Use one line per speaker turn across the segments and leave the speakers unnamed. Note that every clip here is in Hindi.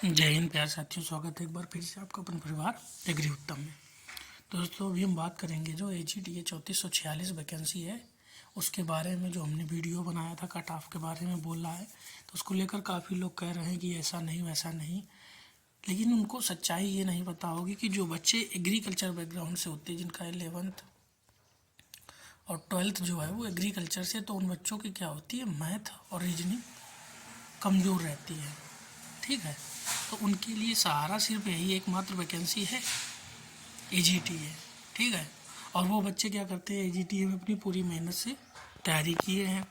जय हिंद प्यार साथियों, स्वागत है एक बार फिर से आपका अपन परिवार एग्री उत्तम में। तो दोस्तों अभी हम बात करेंगे जो AGTA 3446 वैकेंसी है उसके बारे में। जो हमने वीडियो बनाया था कट ऑफ के बारे में बोल रहा है, तो उसको लेकर काफ़ी लोग कह रहे हैं कि ऐसा नहीं वैसा नहीं, लेकिन उनको सच्चाई ये नहीं पता होगी कि जो बच्चे एग्रीकल्चर बैकग्राउंड से होते हैं, जिनका 11th और 12th जो है वो एग्रीकल्चर से, तो उन बच्चों की क्या होती है, मैथ और रीजनिंग कमज़ोर रहती है। ठीक है, तो उनके लिए सहारा सिर्फ यही एकमात्र वैकेंसी है, AGTA। ठीक है, और वो बच्चे क्या करते हैं, AGTA में अपनी पूरी मेहनत से तैयारी किए हैं,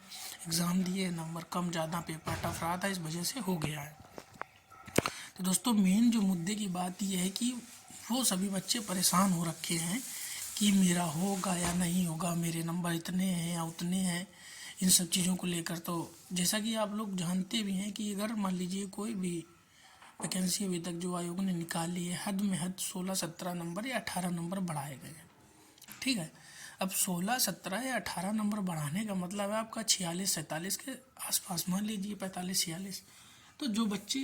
एग्ज़ाम दिए, नंबर कम ज़्यादा पेपर टफ रहा था, इस वजह से हो गया है। तो दोस्तों मेन जो मुद्दे की बात यह है कि वो सभी बच्चे परेशान हो रखे हैं कि मेरा होगा या नहीं होगा, मेरे नंबर इतने हैं या उतने हैं, इन सब चीज़ों को लेकर। तो जैसा कि आप लोग जानते भी हैं कि अगर मान लीजिए कोई भी वैकेंसी अभी तक जो आयोग ने निकाली है, हद में हद 16-17 नंबर या 18 नंबर बढ़ाए गए हैं। ठीक है, अब 16-17 या 18 नंबर बढ़ाने का मतलब है आपका 46-47 के आसपास, मान लीजिए 45-46। तो जो बच्चे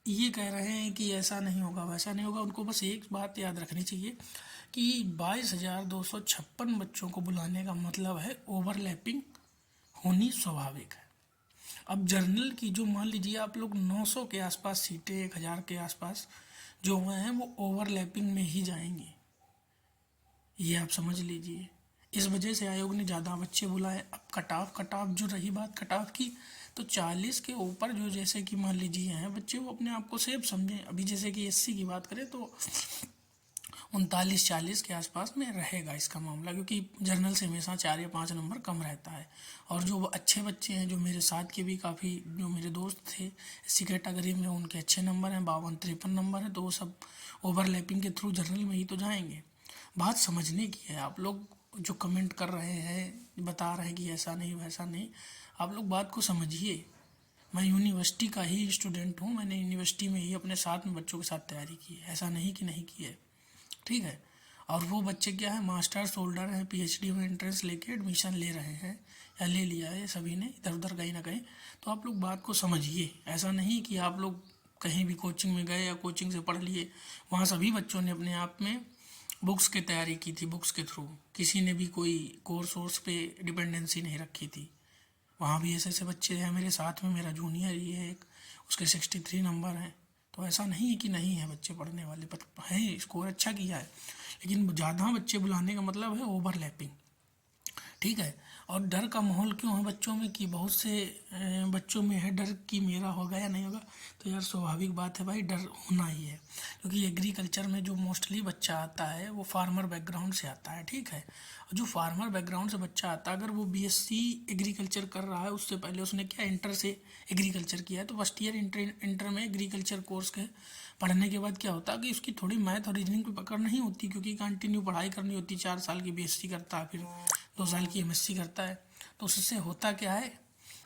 ये कह रहे हैं कि ऐसा नहीं होगा वैसा नहीं होगा, उनको बस एक बात याद रखनी चाहिए कि 22,256 बच्चों को बुलाने का मतलब है ओवरलैपिंग होनी स्वाभाविक है। अब जर्नल की जो मान लीजिए आप लोग 900 के आसपास सीटें, 1000 के आसपास जो हुए हैं वो ओवरलैपिंग में ही जाएंगी, ये आप समझ लीजिए। इस वजह से आयोग ने ज़्यादा बच्चे बुलाए। अब कट ऑफ जो रही बात कट ऑफ की, तो 40 के ऊपर जो जैसे कि मान लीजिए हैं बच्चे, वो अपने आप को सेफ समझें। अभी जैसे कि SC की बात करें तो 39-40 के आसपास में रहेगा इसका मामला, क्योंकि जर्नल से हमेशा 4 या 5 नंबर कम रहता है। और जो अच्छे बच्चे हैं, जो मेरे साथ के भी काफ़ी जो मेरे दोस्त थे SC कैटेगरी में, उनके अच्छे नंबर हैं, 52-53 नंबर हैं, तो वो सब ओवरलैपिंग के थ्रू जर्नल में ही तो जाएंगे। बात समझने की है। आप लोग जो कमेंट कर रहे हैं, बता रहे हैं कि ऐसा नहीं वैसा नहीं, आप लोग बात को समझिए। मैं यूनिवर्सिटी का ही स्टूडेंट हूँ, मैंने यूनिवर्सिटी में ही अपने साथ में बच्चों के साथ तैयारी की है, ऐसा नहीं कि नहीं की है। ठीक है, और वो बच्चे क्या है, मास्टर्स होल्डर हैं, PhD में एंट्रेंस लेके एडमिशन ले रहे हैं या ले लिया है सभी ने, इधर उधर कहीं ना कहीं। तो आप लोग बात को समझिए। ऐसा नहीं कि आप लोग कहीं भी कोचिंग में गए या कोचिंग से पढ़ लिए, वहाँ सभी बच्चों ने अपने आप में बुक्स की तैयारी की थी, बुक्स के थ्रू। किसी ने भी कोई कोर्स वोर्स पे डिपेंडेंसी नहीं रखी थी। वहाँ भी ऐसे ऐसे बच्चे हैं मेरे साथ में, मेरा जूनियर ही है एक, उसके 63 नंबर हैं। तो ऐसा नहीं है कि नहीं है बच्चे पढ़ने वाले, पर है, स्कोर अच्छा किया है, लेकिन ज़्यादा बच्चे बुलाने का मतलब है ओवरलैपिंग। ठीक है, और डर का माहौल क्यों है बच्चों में, कि बहुत से बच्चों में है डर कि मेरा होगा या नहीं होगा। तो यार स्वाभाविक बात है भाई, डर होना ही है, क्योंकि एग्रीकल्चर में जो मोस्टली बच्चा आता है वो फार्मर बैकग्राउंड से आता है। ठीक है, और जो फार्मर बैकग्राउंड से बच्चा आता है, अगर वो BSc एग्रीकल्चर कर रहा है, उससे पहले उसने क्या इंटर से एग्रीकल्चर किया है, तो फर्स्ट ईयर इंटर में एग्रीकल्चर कोर्स के पढ़ने के बाद क्या होता है कि उसकी थोड़ी मैथ और रीजनिंग पे पकड़ नहीं होती, क्योंकि कंटिन्यू पढ़ाई करनी होती। 4 साल की BSc करता है, फिर 2 साल की MSc करता है, तो उससे होता क्या है,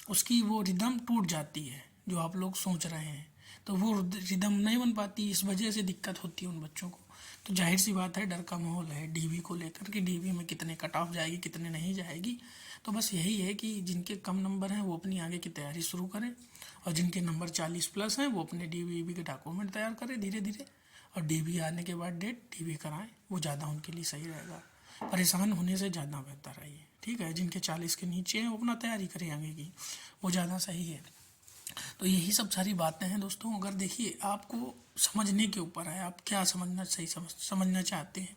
उसकी वो रिदम टूट जाती है जो आप लोग सोच रहे हैं, तो वो रिदम नहीं बन पाती, इस वजह से दिक्कत होती है उन बच्चों को। तो जाहिर सी बात है, डर का माहौल है DV को लेकर कि DV में कितने कट ऑफ जाएगी, कितने नहीं जाएगी। तो बस यही है कि जिनके कम नंबर हैं वो अपनी आगे की तैयारी शुरू करें, और जिनके नंबर 40+ हैं वो अपने DV के डॉक्यूमेंट तैयार करें धीरे धीरे, और DV आने के बाद डेट DV कराएं, वो ज़्यादा उनके लिए सही रहेगा। परेशान होने से ज़्यादा बेहतर है ये। ठीक है, जिनके 40 के नीचे हैं वो अपना तैयारी करें आगे की, वो ज़्यादा सही है। तो यही सब सारी बातें हैं दोस्तों। अगर देखिए, आपको समझने के ऊपर है, आप क्या समझना चाहते हैं,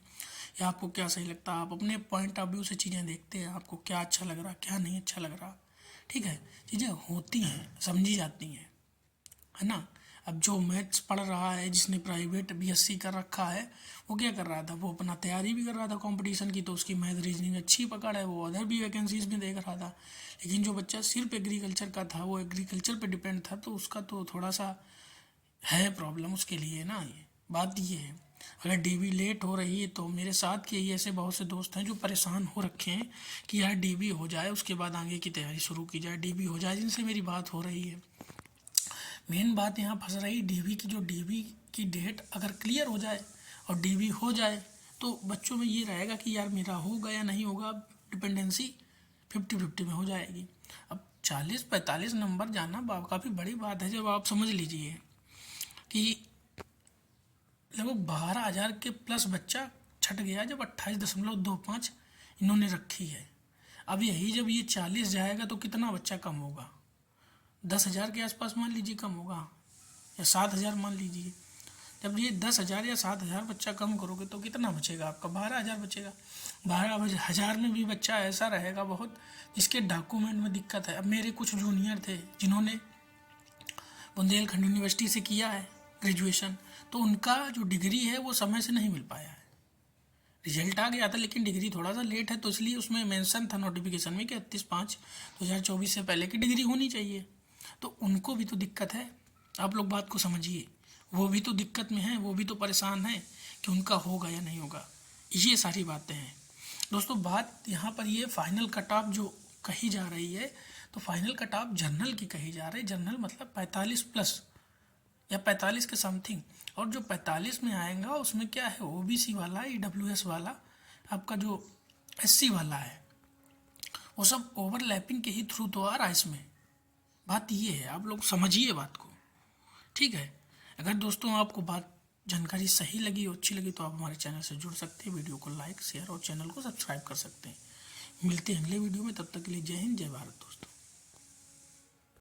या आपको क्या सही लगता है। आप अपने पॉइंट ऑफ व्यू से चीज़ें देखते हैं, आपको क्या अच्छा लग रहा, क्या नहीं अच्छा लग रहा। ठीक है, चीज़ें होती हैं, समझी जाती हैं, है ना। अब जो मैथ्स पढ़ रहा है, जिसने प्राइवेट BSc कर रखा है, वो क्या कर रहा था, वो अपना तैयारी भी कर रहा था कंपटीशन की, तो उसकी मैथ रीजनिंग अच्छी पकड़ है, वो अदर भी वैकेंसीज में देख रहा था। लेकिन जो बच्चा सिर्फ एग्रीकल्चर का था, वो एग्रीकल्चर पे डिपेंड था, तो उसका तो थोड़ा सा है प्रॉब्लम उसके लिए ना। ये बात ये है, अगर DV लेट हो रही है, तो मेरे साथ के ये ऐसे बहुत से दोस्त हैं जो परेशान हो रखे हैं कि यार DV हो जाए, उसके बाद आगे की तैयारी शुरू की जाए, DV हो जाए, जिनसे मेरी बात हो रही है। मेन बात यहाँ फंस रही DV की, जो DV की डेट अगर क्लियर हो जाए और DV हो जाए, तो बच्चों में ये रहेगा कि यार मेरा होगा या नहीं होगा, डिपेंडेंसी 50-50 में हो जाएगी। अब 40-45 नंबर जाना काफ़ी बड़ी बात है। जब आप समझ लीजिए कि लगभग 12,000 के प्लस बच्चा छट गया जब 28.25 इन्होंने रखी है। अब यही जब ये 40 जाएगा तो कितना बच्चा कम होगा? 10,000 के आसपास मान लीजिए कम होगा, या 7,000 मान लीजिए। जब ये 10,000 या 7,000 बच्चा कम करोगे तो कितना बचेगा आपका? 12,000 बचेगा। 12,000 में भी बच्चा ऐसा रहेगा बहुत जिसके डॉक्यूमेंट में दिक्कत है। अब मेरे कुछ जूनियर थे जिन्होंने बुंदेलखंड यूनिवर्सिटी से किया है ग्रेजुएशन, तो उनका जो डिग्री है वो समय से नहीं मिल पाया है। रिजल्ट आ गया था लेकिन डिग्री थोड़ा सा लेट है, तो इसलिए उसमें मेंशन था नोटिफिकेशन में कि 31/5/2024 से पहले की डिग्री होनी चाहिए। तो उनको भी तो दिक्कत है। आप लोग बात को समझिए, वो भी तो दिक्कत में है, वो भी तो परेशान है कि उनका होगा या नहीं होगा। ये सारी बातें हैं दोस्तों। बात यहाँ पर ये फाइनल कट ऑफ जो कही जा रही है, तो फाइनल कट ऑफ जनरल की कही जा रही है। जनरल मतलब 45 प्लस या 45 के समथिंग। और जो 45 में आएगा उसमें क्या है, ओबीसी वाला, ईडब्ल्यूएस वाला, आपका जो एससी वाला है, वो सब ओवरलैपिंग के ही थ्रू तो आ रहा है इसमें। बात ये है, आप लोग समझिए बात को, ठीक है। अगर दोस्तों आपको बात जानकारी सही लगी और अच्छी लगी तो आप हमारे चैनल से जुड़ सकते हैं, वीडियो को लाइक शेयर और चैनल को सब्सक्राइब कर सकते हैं। मिलते हैं अगले वीडियो में, तब तक के लिए जय हिंद जय भारत दोस्तों।